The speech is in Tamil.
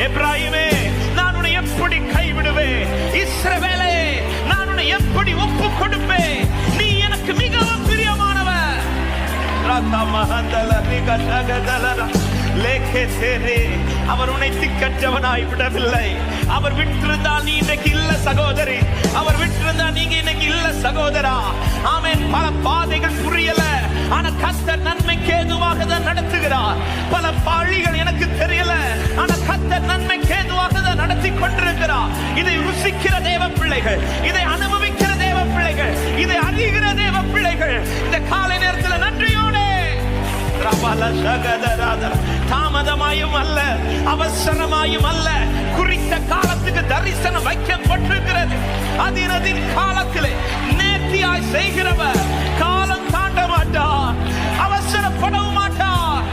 எப்ராயிமே, நான் உன்னை எப்படி கைவிடுவேன்? இஸ்ரவேலே, நான் உன்னை எப்படி ஒப்பு கொடுப்பேன்? நீ எனக்கு மிகவும் பிரியமானவர். அவர் உன்னை திக்கற்றவனாய் விடவில்லை. அவர் விட்டிருந்தால் நீ இன்றைக்கு இல்ல சகோதரி, அவர் விட்டிருந்தால் நீங்க இன்னைக்கு இல்ல சகோதரா. ஆமென். பல பாதைகள் புரியல, ஆனா கர்த்தர் நன்மைக்கு ஏதுவாக தான் நடத்துகிறார். பல வழிகள் எனக்கு தெரியல, ஆனா கர்த்தர் நன்மைக்கு ஏதுவாக தான் நடத்தி கொண்டிருக்கிறார். இதை ருசிக்கிற தேவ பிள்ளைகள், இதை அனுபவிக்கிற தேவ பிள்ளைகள், இதை அறிகிற தேவ பிள்ளைகள் இந்த காலை நேரத்தில் நன்றியோடு தாமதமாயும் அல்ல, அவசரமாயும் அல்ல, குறித்த காலத்துக்கு தரிசனம் வைக்கப்பட்டிருக்கிறது. அதினதின் காலத்திலே நேர்த்தியாய் செய்கிறவர் காலம் தாண்ட மாட்டார், அவசரப்படவும் மாட்டார்.